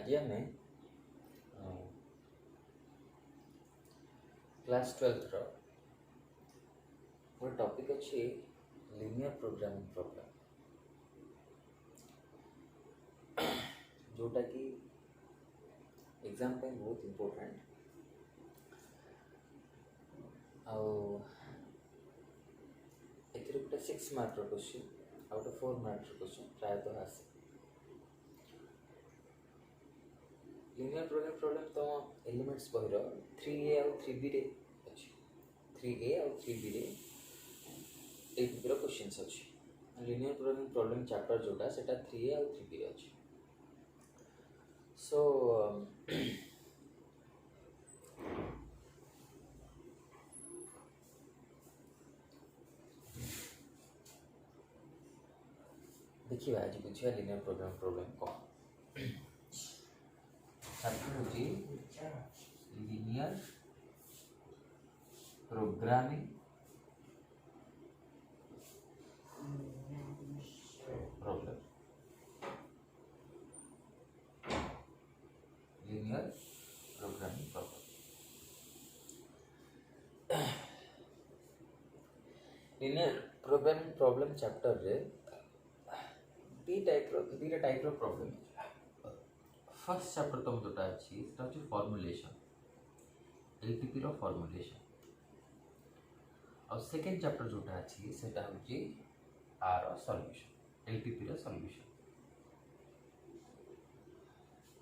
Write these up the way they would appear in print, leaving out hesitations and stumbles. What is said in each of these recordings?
आज आम क्लास 12 रो गोटे टॉपिक अच्छी लिनियर प्रोग्रामिंग प्रॉब्लम जोटा कि एग्जाम पे बहुत इम्पोर्टेंट गोटे 6 मार्क क्वेश्चन आ गोटे 4 मार्क क्वेश्चन प्रायतः आस लिनियर प्रोग्रामिंग प्रॉब्लम तो एलिमेंट्स बहिर 3A और 3B रे अच्छी 3A और 3B रे ए टाइप क्वेश्चंस अच्छी लिनियर प्रोग्रामिंग प्रॉब्लम चैप्टर जोटा सेटा 3A और 3B रे अच्छी सो देखिए आज बुझा लिनियर प्रोग्रामिंग प्रॉब्लम कौन चैप्टर होची linear programming problem linear programming problem linear programming problem chapter रे दुईटा टाइप रो प्रॉब्लम फर्स्ट चैप्टर तुम जोटा अच्छी सेटा होची फॉर्मुलेशन एलटीपी रो फॉर्मुलेशन और सेकंड चैप्टर जोटा अच्छी सेटा होची आर रो सॉल्यूशन एलटीपी रो सॉल्यूशन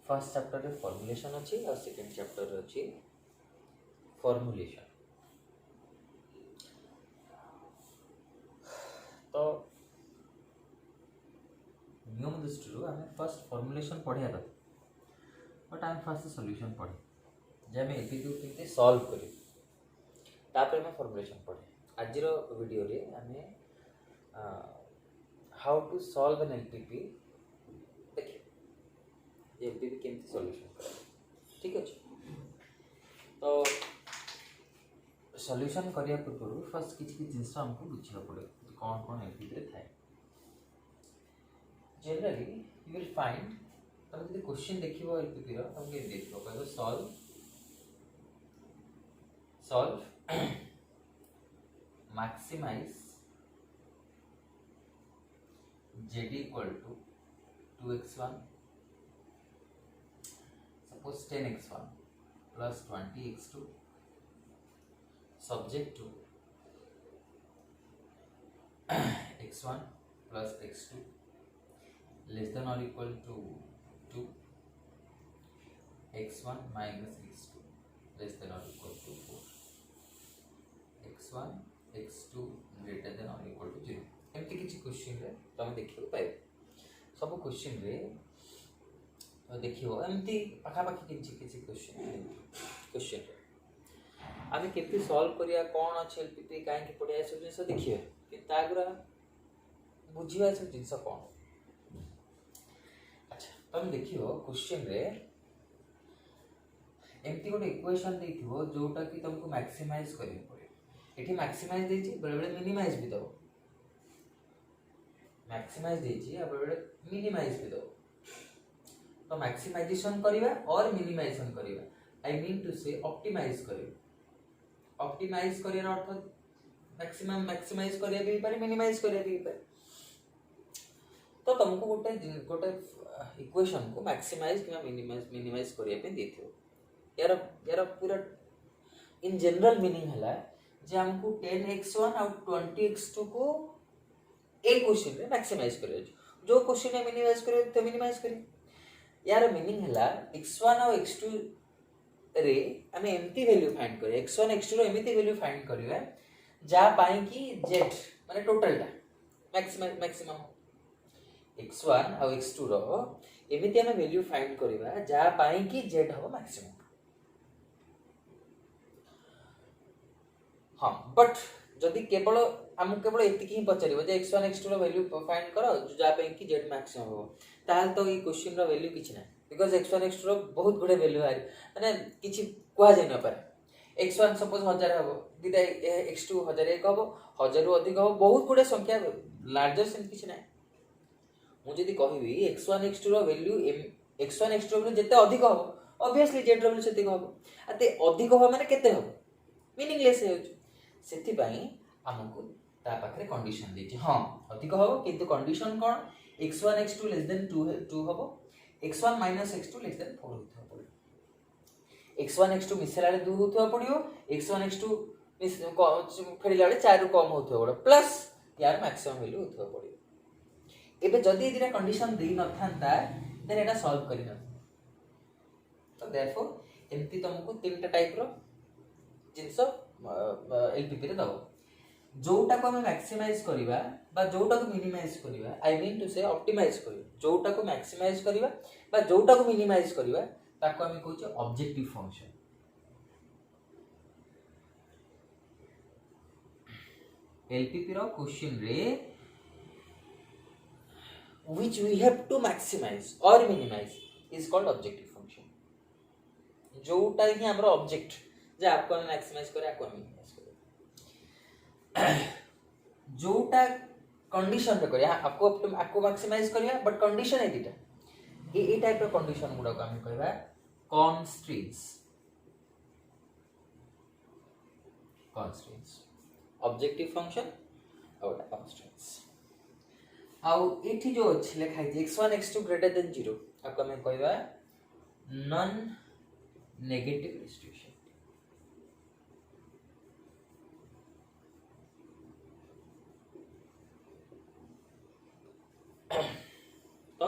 फर्स्ट चैप्टर रे फॉर्मुलेशन अच्छी और सेकंड चैप्टर रे अच्छी फॉर्मुलेशन तो नियम दृष्टि आम फर्स्ट फॉर्मुलेशन पढ़िया कथा बट आम फर्स्ट सॉल्यूशन पढ़े जे आम एलपीपी केमती सॉल्व कर तापर आम फॉर्मुलेशन पढ़े आज वीडियो रे आम how to solve an LPP देखिए एलपीपी केमती सॉल्यूशन कर ठीक अच्छे तो सॉल्यूशन करिया पूर्व फर्स्ट किसी जिनस आमको बुझा पड़े कौन कौन एलपीपी रे थाए जनरली यू विल फाइंड तुम जो क्वेश्चन देखो एलपीपी रो तुमको देखो कहबो solve maximize z equal to 2x1 suppose 10x1 plus 20x2 subject to x1 plus x2 less than or equal to 2 x1 minus x2 less than or equal to 4 x1 x2 greater than or equal to 0 एमती किसी question रे तुम देखियो पाइब सब question रे देखियो एमती पाखापाखि किसी क्वेश्चन रे आम केमती सॉल्व करिया कौन अच्छे एलपीपी कहीं पढ़िया सब जिन देखिए कि तागुरा बुझा सब जिन कौन अच्छा तुम देखियो क्वेश्चन रे एमती गोटे इक्वेशन देथिबो जोटा कि तुमको मैक्सिमाइज करियो पड़े एठी मैक्सिमाइज देछि बेले बेले मिनिमाइज भी दो मैक्सिमाइज देछि आ बेले बेले मिनिमाइज भी दो तो मैक्सिमाइजेशन करिवा और मिनिमाइजेशन करिवा आई मीन टू से ऑप्टिमाइज करियो ऑप्टिमाइज करियर अर्थ मैक्सिमम मैक्सिमाइज करिया भी पारे मिनिमाइज करिया भी पारे तो तुमको गोटे इक्वेशन को मैक्सिमाइज कि मिनिमाइज करिया पे देथियो यार पूरा इन जनरल मीनिंग हला जे हमको 10x1 और 20x2 को एक क्वेश्चन रे मैक्सिमाइज करियो जो क्वेश्चन में मिनिमाइज करियो तो मिनिमाइज करियो यार मीनिंग हला x1 और x2 रे हमें एमती वैल्यू फाइंड करियो x1 x2 रो एमती वैल्यू फाइंड करियो जा पाई कि z माने टोटल टा मैक्सिमम x1 और x2 रो एमती हमें वैल्यू फाइंड करिवा जा पाई कि z हो मैक्सिमम हाँ बट जदि केवल हमको केवल एतिकी ही पचारिबो जे x1 x2 रो वैल्यू फाइंड करो जा पे कि z मैक्सिमम हो ताल तो ई क्वेश्चन रो वैल्यू किछ नै बिकॉज़ x1 x2 रो बहुत गुडे वैल्यू आरि माने किछि कोआ जाय न पारे x1 सपोज 1000 हबो दिदा x2 1001 हबो 1000 रु अधिक हबो बहुत गुडे संख्या लार्जर सेम किछ नै मु जदि कहबी x1 x2 रो वैल्यू x1 x2 वैल्यू जेते अधिक हो ऑब्वियसली z वैल्यू सेते हो आते अधिक हो माने केते हो मीनिंगलेस हो सेति पई हमको ता पाखरे कंडीशन देछि हां अधिक हो किंतु कंडीशन कोन x1 x2 लेस देन 2 हो x1 x2 लेस देन 4 होथो पड़ो x1 x2 मिसला 2 होथो पड़ियो x1 x2 फेरिला 4 रु कम होथो पड़ो प्लस यार मैक्सिमम वैल्यू होथो पड़ियो एबे जदी एदिरा कंडीशन देई न थांता देन एटा सॉल्व करि न तो देयरफॉर एमती तुमको तीनटा टाइप रो जिंस एलपीपी रे दबो जोटा को हम मैक्सिमाइज करिवा बा जोटा को मिनिमाइज करिवा आई मीन टू से ऑप्टिमाइज करिवा जोटा को मैक्सिमाइज करिवा बा जोटा को मिनिमाइज करिवा ताको हम कहू छ ऑब्जेक्टिव फंक्शन एलपीपी रो क्वेश्चन रे which we have to maximize or minimize is called objective function जोटा ही हमरो ऑब्जेक्ट जे आपको हम मैक्सिमाइज करे आपको मिनिमाइज करे जोटा कंडीशन रे करे आपको मैक्सिमाइज करिया बट कंडीशन है दिटा ए टाइप रो कंडीशन गुडा को हम कहबा constraints ऑब्जेक्टिव फंक्शन और constraints आउ एठी जो अछि लिखा है x1 x2 ग्रेटर देन 0 आपको हम कहबा नॉन नेगेटिव रिस्ट्रिक्शन तो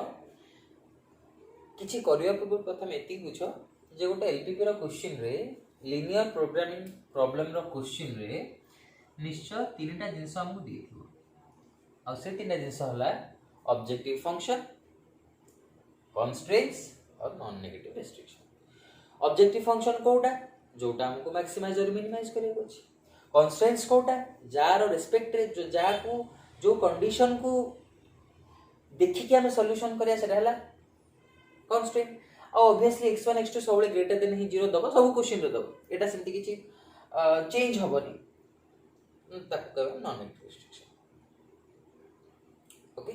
किछि करिया पूर्व प्रथम एति बुझो जे गोटे एलपीपी रो क्वेश्चन रे लीनियर प्रोग्रामिंग प्रॉब्लम रो क्वेश्चन रे निश्चय तीनटा जिंस हमकु दिथिबो और से तीनटा जिंस हला ऑब्जेक्टिव फंक्शन कंस्ट्रेंट्स और non negative restriction objective function कोटा जोटा हमको मैक्सिमाइज और मिनिमाइज करियो अछि कंस्ट्रेंट्स कोटा जार रेस्पेक्ट रे जो जा को जो कंडीशन को देखि के हम सॉल्यूशन करिया सेटा हला कंस्ट्रेंट और ऑब्वियसली x1 x2 सबले ग्रेटर देन ही 0 दबो सब क्वेश्चन रे दबो एटा सेमति किछि चेंज होबनी तक नॉन नेगेटिव रिस्ट्रिक्शन ओके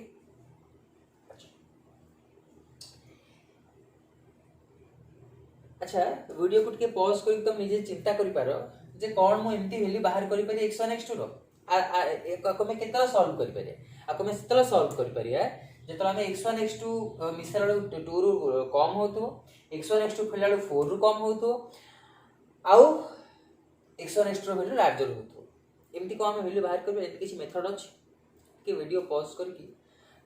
अच्छा वीडियो को के पॉज करी तुम निजे चिंता करि पारो जे कोन मु एमती वैल्यू बाहर करि पारे x1 x2 रो आ में केतला सॉल्व करि पारे आ में सेतला सॉल्व करि पारिया जेतला में x1 x2 मिसला 2 रु कम होतो x1 x2 फेला 4 रु कम होतो आउ x1 x2 वैल्यू लार्जर होतो एमती को हम वैल्यू बाहर करबे एमती किछि मेथड अछि कि वीडियो पॉज करके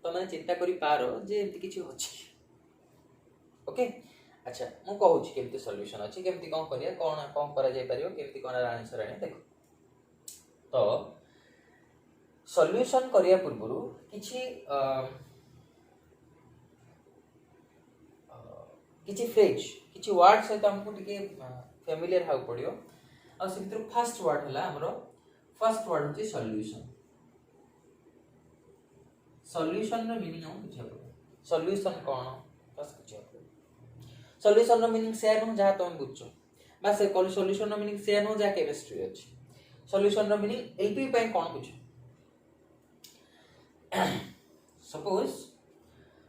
तो मैंने चिंता करि पारो जे एमती किछि अछि ओके अच्छा मु कहू छी केमती सॉल्यूशन अछि केमती कोन करिया कोन करा जाय परियो केमती कोन आंसर आने देखो तो सॉल्यूशन करिया पूर्वरु किछि फ्रेज किछि वर्ड से हमको टिके फेमिलियर हाउ पड़ियो और सिंथु फर्स्ट वर्ड हला हमरो फर्स्ट वर्ड होची सॉल्यूशन सॉल्यूशन रो मीनिंग हम बुझा पड़ो सॉल्यूशन कोन बस बुझा पड़ो सॉल्यूशन रो मीनिंग शेयर न जहा तुम बुझो बस से कॉल सॉल्यूशन रो मीनिंग शेयर न जहा केमिस्ट्री अछि सॉल्यूशन रो मीनिंग एलपी पे कोन बुझो सपोज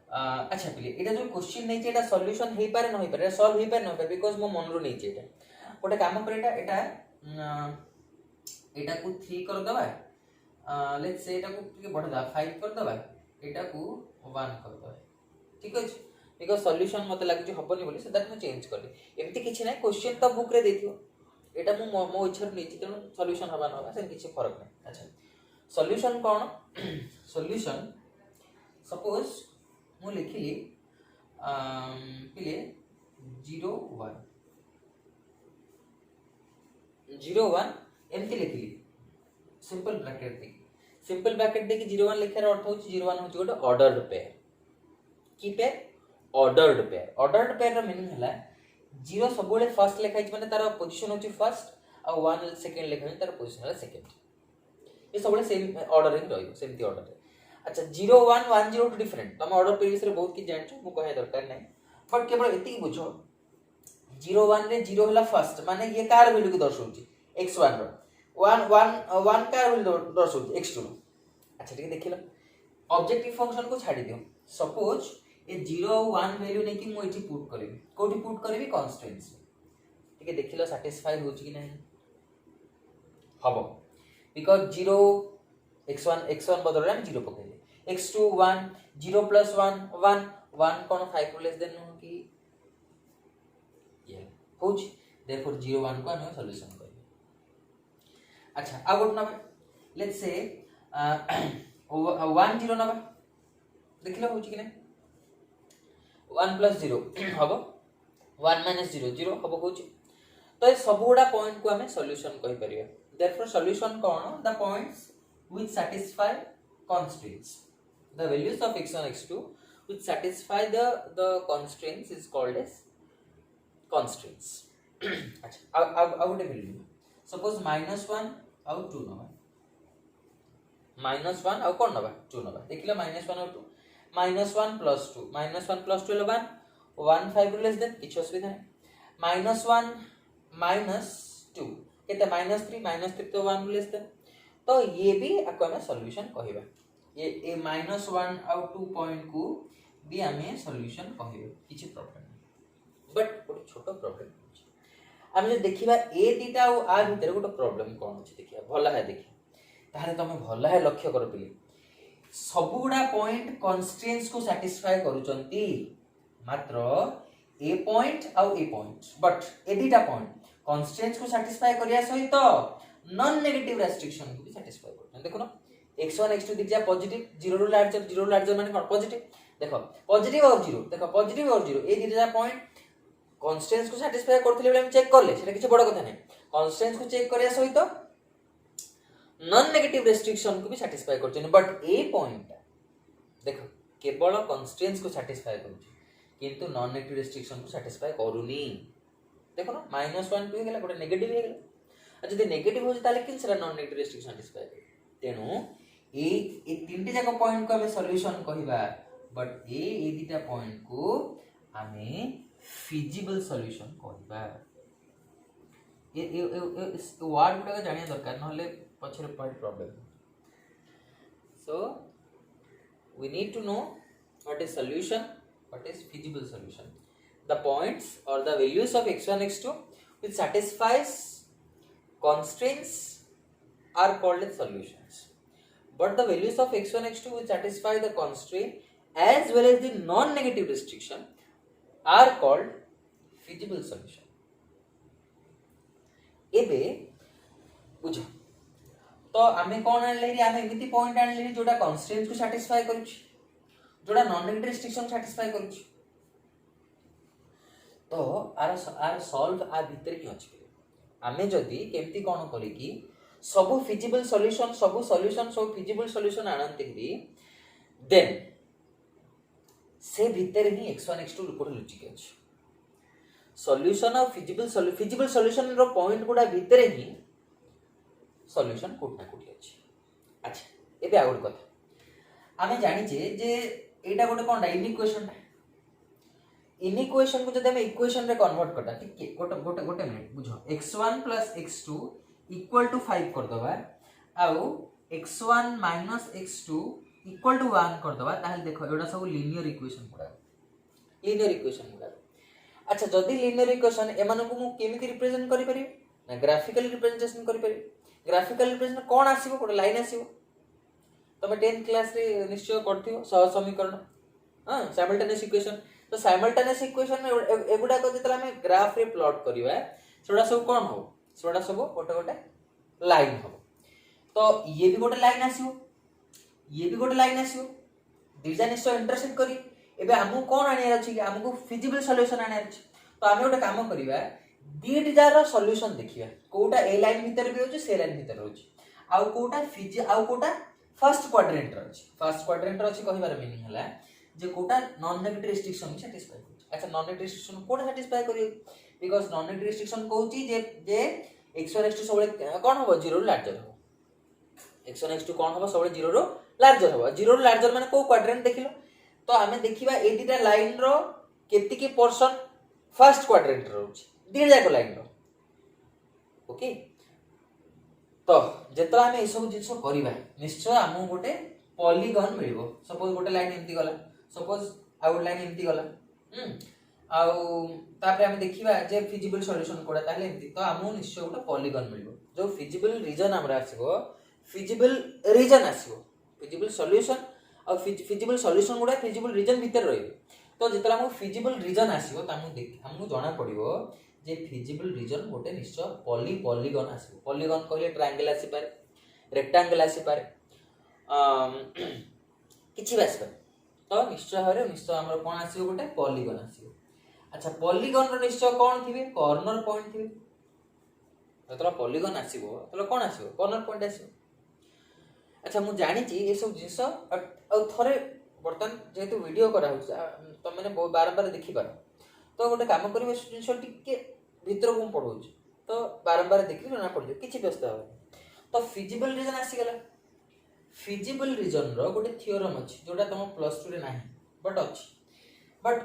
अच्छा प्लीज एटा जो क्वेश्चन नै छै एटा सॉल्यूशन हे पारे न हे पारे सॉल्व हे पारे न पारे बिकॉज़ मो मन रो नै छै एटा ओटे काम करे एटा एटा को 3 कर दबा लेट्स से एटा को के बढ़ा 5 कर दबा एटा को 1 कर दबा ठीक अछि बिकॉज़ सॉल्यूशन मते लागि जे हबनी बोली से दैट मु चेंज कर दे एमती किछि नै क्वेश्चन तो बुक रे देथियो एटा मो इच्छा नै छै तेनु सॉल्यूशन हबा न हबा से किछि फरक नै अच्छा सॉल्यूशन कोन सॉल्यूशन सपोज मु लिखिली पिले 0 1 एमती लिखिली सिंपल ब्रैकेट दे कि 0 1 लिखार अर्थ हो 0 1 हो गोटे ऑर्डर्ड पेयर की पेयर ऑर्डर्ड पेयर रो मीनिंग हला 0 सबले फर्स्ट लिखाइ माने तार पोजीशन होची फर्स्ट और 1 सेकंड लिखाइ तार पोजीशन हला सेकंड ये सबले सेम ऑर्डरिंग रहियो सेमती ऑर्डर अच्छा 0 1 1 0 टू डिफरेंट तुम ऑर्डर पे विषय बहुत की जानछो मु कहे दरकार नै बट केवल एति बुझो 0 1 रे 0 हला फर्स्ट माने ये कार वैल्यू को दर्शाउची x1 रो 1 1 कार वैल्यू दर्शाउची x2 अच्छा ठीक देखिलो ऑब्जेक्टिव फंक्शन को छाडी दियो सपोज ए 0 और 1 वैल्यू नै कि मु एठी पुट करबी कोठी पुट करबी कन्स्ट्रेंट्स ठीक है देखिलो सैटिस्फाई होची कि नहीं हबो बिकॉज़ 0 x1 बदल हम 0 पकैले x2 1 0 + 1 1 1 कोन 5 लेस देन नो कि ये होची देयरफॉर 0 1 को हम सॉल्यूशन करबे अच्छा आ गुड ना लेट्स से 1 0 ना देखिलो होची कि नहीं 1 + 0 हबो 1 - 0 0 हबो होची तो ये सब गुडा पॉइंट को हमें सॉल्यूशन कहि परिया therefore solution cone the points which satisfy constraints the values of x1 x2 which satisfy the constraints is called as constraints अच्छा अब गुटे वैल्यू सपोज -1 और 2 नबा -1 और कोन नबा 2 नबा देखिला -1 और 2 -1 + 2 -1 + 2 11 1 5 लेस देन किछ असुविधा नहीं -1 - 2 केते -3 तो 1 लेस देन तो ये भी आपको हमें सॉल्यूशन कहिबा ये -1 और 2 पॉइंट को भी हमें सॉल्यूशन कहिबा किछि प्रॉब्लम नहीं बट ଗୋଟେ छोटो प्रॉब्लम अछि हम जे देखिबा ए दीटा और आ भीतर ଗୋଟେ प्रॉब्लम कोन अछि देखिया भला है देखिया तारे तमे भला है लक्ष्य कर पिली सब गुडा पॉइंट कन्स्ट्रेंट्स को सैटिस्फाई करूचंती मात्र ए पॉइंट और ए पॉइंट बट ए दीटा पॉइंट कन्स्ट्रेंट्स को सैटिस्फाई करिया सहित नॉन नेगेटिव रेस्ट्रिक्शन को भी सैटिस्फाई करछन देखो ना x1 x2 दिजा पॉजिटिव 0 लार्जर माने कोन पॉजिटिव देखो पॉजिटिव और 0 देखो पॉजिटिव और 0 ए दीटा पॉइंट कन्स्ट्रेंट्स को सैटिस्फाई करथिले बेले हम चेक करले सेटा किछ बड़ कथा नै कन्स्ट्रेंट्स को चेक करिया सहित नॉन नेगेटिव रेस्ट्रिक्शन को भी सैटिस्फाई करछन बट ए पॉइंट देखो केवल कन्स्ट्रेंट्स को सैटिस्फाई करूछ किंतु नॉन नेगेटिव रेस्ट्रिक्शन को सैटिस्फाई करूनी देखो ना -1 2 गेला गोटे नेगेटिव हे गेला जदि नेगेटिव हो ताले किन सेरा नॉन नेगेटिव रेस्ट्रिक्शन सैटिस्फाई करे तेनु ए तीनटे जाक पॉइंट को हमें सॉल्यूशन कहिबा बट ए दीटा पॉइंट को हमें फिजिबल सॉल्यूशन कहिबा ए वर्ड गुडा जानिया दरकार नहले पछरे point problem so we need to know what is solution what is feasible solution the points or the values of x1 x2 which satisfies constraints are called as solutions but the values of x1 x2 which satisfy the constraint as well as the non negative restriction are called feasible solution एबे बुझो तो आमे कोन आनले रे आमे एमिति point आनले जोटा constraints को satisfy करूछ जोटा नॉन नेगेटिव रेस्ट्रिक्शन सैटिस्फाई करूछ तो आर सॉल्व आ भीतर की अछि आमे जदी केमति कोन करी कि सब फिजिबल सॉल्यूशन सब फिजिबल सॉल्यूशन आनंते हि देन से भीतर ही x1 x2 रिपोर्ट लुचि के अछि सॉल्यूशन ऑफ फिजिबल सॉल्यूशन रो पॉइंट गुडा भीतर ही सॉल्यूशन कोठा कोठी अछि अच्छा एबे आगुड कथा आमे जानि जे एटा गोटे कोन इक्वेशन इक्वेशन को जदि हम इक्वेशन रे कन्वर्ट करता ठीक है गोटे मिनिट बुझो x1 + x2 = 5 कर दबा आउ x1 - x2 = 1 कर दबा ताहले देखो एटा सब लीनियर इक्वेशन गुडा अच्छा जदि लीनियर इक्वेशन एमान को मु केमिति रिप्रेजेंट करि परिबे ना ग्राफिकल रिप्रेजेंटेशन करि परिबे ग्राफिकल रिप्रेजेंट कोन आसीबो गोटे लाइन आसीबो तमे 10th क्लास रे निश्चय करथियो सह समीकरण हां साइमल्टेनियस इक्वेशन तो साइमल्टेनियस इक्वेशन में एगुडा को जतला हम ग्राफ रे प्लॉट करिवा सेडा सब कोन हो सेडा सब गोटे लाइन हो तो ये भी गोटे लाइन आसीबो दिजा निश्चय इंटरसेक्ट करी एबे हमहु कोन आनिया अछि कि हमहु फिजिबल सॉल्यूशन आनिया अछि तो हम गोटे काम करिवा दीट जार सॉल्यूशन देखिया कोटा ए लाइन भीतर भी होची से लाइन भीतर होची आउ कोटा फर्स्ट क्वाड्रेंट रो अछि कहिबार मीनिंग हला जे कोटा नॉन नेगेटिव रेस्ट्रिक्शन सैटिस्फाई होची अच्छा नॉन नेगेटिव रेस्ट्रिक्शन कोटा सैटिस्फाई करियो बिकॉज़ नॉन नेगेटिव रेस्ट्रिक्शन कहूची जे x1 x2 सबले कोन होबो 0 रो लार्जर हो x1 x2 कोन होबो सबले 0 रो लार्जर होबो 0 रो लार्जर माने को क्वाड्रेंट देखिलो तो हमें देखिबा ए दीटा लाइन रो केति की पोर्शन फर्स्ट क्वाड्रेंट रो होची दी जाको लाइन रो ओके तो जेतला हमें ए सब जिंस करिबा निश्चय हमहु गोटे पॉलीगन मिलबो सपोज गोटे लाइन एमती गला सपोज आउटलाइन एमती गला आउ तापर हम देखिबा जे फिजिबल सॉल्यूशन कोडा ताले एमती तो हमहु निश्चय गोटे पॉलीगन मिलबो जो फिजिबल रीजन हमरा आसीबो फिजिबल रीजन आसीबो फिजिबल सॉल्यूशन और फिजिबल सॉल्यूशन गुडा फिजिबल रीजन भीतर रहइबो तो जेतला हम फिजिबल रीजन आसीबो त हमहु जाना पड़िबो जे फिजिबल रीजन गोटे निश्चय पॉलीगन आसीबो पॉलीगन कहले ट्रायंगल आसी पारे रेक्टेंगल आसी पारे किछि भी आसी पारे तो निश्चय हमर कोन आसीबो गोटे पॉलीगन आसीबो अच्छा पॉलीगन रो निश्चय कोन थिबे कॉर्नर पॉइंट थिबे जेतला पॉलीगन आसीबो तला कोन आसीबो कॉर्नर पॉइंट आसीबो अच्छा मु जानि छि ए सब जिंस और थरे बर्तन जेतु वीडियो करा हो तो मैंने बारंबार देखि पार तो गोटे काम करिवे जिंस टिके भीतर को पढौ तो बारंबार देखि ना पड़ जो किछि व्यस्त हो तो फिजिबल रीजन आसी गला फिजिबल रीजन रो गोटे थ्योरम अछि जोटा तुम +2 रे नाही बट अछि बट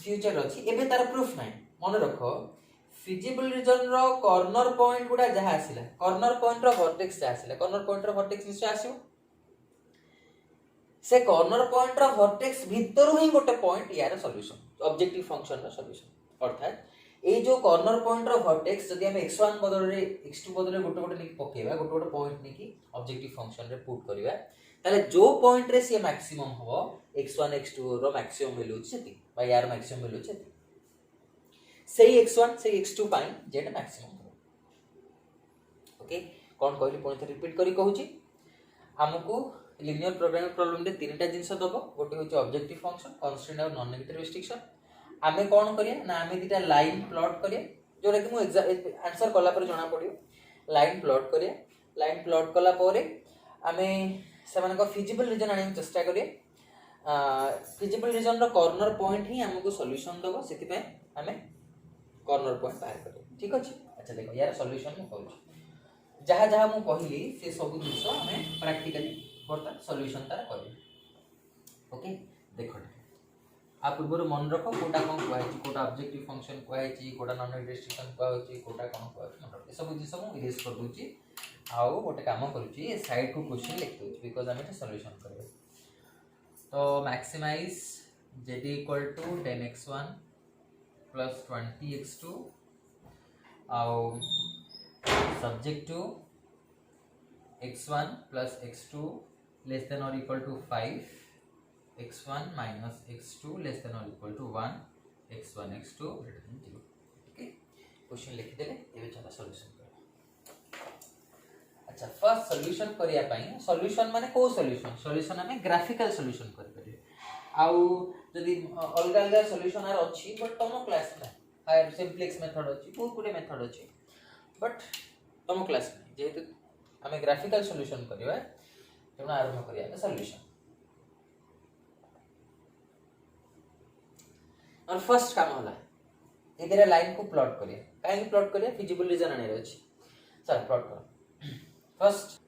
फ्यूचर अछि एबे तार प्रूफ नाही मन रखो फिजिबल रीजन रो कॉर्नर पॉइंट गुडा जहा आसिला कॉर्नर पॉइंट रो वर्टेक्स जा आसिला कॉर्नर पॉइंट रो वर्टेक्स निश्चय आसियो से कॉर्नर पॉइंट रो वर्टेक्स भीतर ही गोटे पॉइंट यार सॉल्यूशन ऑब्जेक्टिव फंक्शन रो सॉल्यूशन अर्थात ए जो कॉर्नर पॉइंट रो वर्टेक्स जदि हम x1 बदल रे x2 बदल रे गोटे गोटे निक पकेबा गोटे गोटे पॉइंट निकी ऑब्जेक्टिव फंक्शन रे पुट करबा ताले जो पॉइंट रे से मैक्सिमम हो x1 x2 रो मैक्सिमम वैल्यू छेती बा यार मैक्सिमम वैल्यू छेती सेही x1 सेही x2 पाई जेटा मैक्सिमम हो ओके कोन कहली पुणी रिपीट करी कहूची हमकु लिनियर प्रोग्रामिंग प्रॉब्लम रे तीनटा जिंस दबो गोटे होची ऑब्जेक्टिव फंक्शन कांस्टेंट और नॉन नेगेटिव रिस्ट्रिक्शन आमे कोन करिया ना आमे दिटा लाइन प्लॉट करिया जोरा कि मु आंसर कला पर जणा पडियो लाइन प्लॉट करिया लाइन प्लॉट कला परे आमे सेमान को फिजिबल रीजन आने चेष्टा करिया फिजिबल रीजन रो कॉर्नर पॉइंट ही हमकु सॉल्यूशन दबो सेति पे आमे कॉर्नर पॉइंट बाहर करिया ठीक अछि अच्छा देखो यार सॉल्यूशन मु कहू जहा जहा मु कहली से सब जिंस हमें प्रैक्टिकली बर्तन सॉल्यूशन तार करिया ओके देखो आ पूर्व मन रख कोटा कौन कहै कोटा ऑब्जेक्टिव फंक्शन कहै कोटा नॉन रिस्ट्रिक्शन कहै कोटा कौन कहै मन रख सब जिंस मु इरेज कर दूची आउ गोटे काम करूची ए साइड को क्वेश्चन लिख दूची बिकॉज़ हम एटा सॉल्यूशन करबे तो मैक्सिमाइज z = 10x1 + 20x2 आउ subject to x1 + x2 <= 5 x1 - x2 <= 1 x1 x2 > 0 okay question लिख देले एबे चला सॉल्यूशन कर अच्छा फर्स्ट सॉल्यूशन करिया पई सॉल्यूशन माने को सॉल्यूशन हमें ग्राफिकल सॉल्यूशन कर परिए आउ जदी अलग अलग सॉल्यूशन आर अछि बट तमो क्लास में हायर सिंप्लेक्स मेथड अछि बहुत गुडे मेथड अछि बट तमो क्लास में जेहेतु हमें ग्राफिकल सॉल्यूशन करबा तेना आरंभ करिया सॉल्यूशन और फर्स्ट काम होला एगेरे लाइन को प्लॉट करिया काहे प्लॉट करिया फिजिबल रीजन आने अछि चल प्लॉट करो फर्स्ट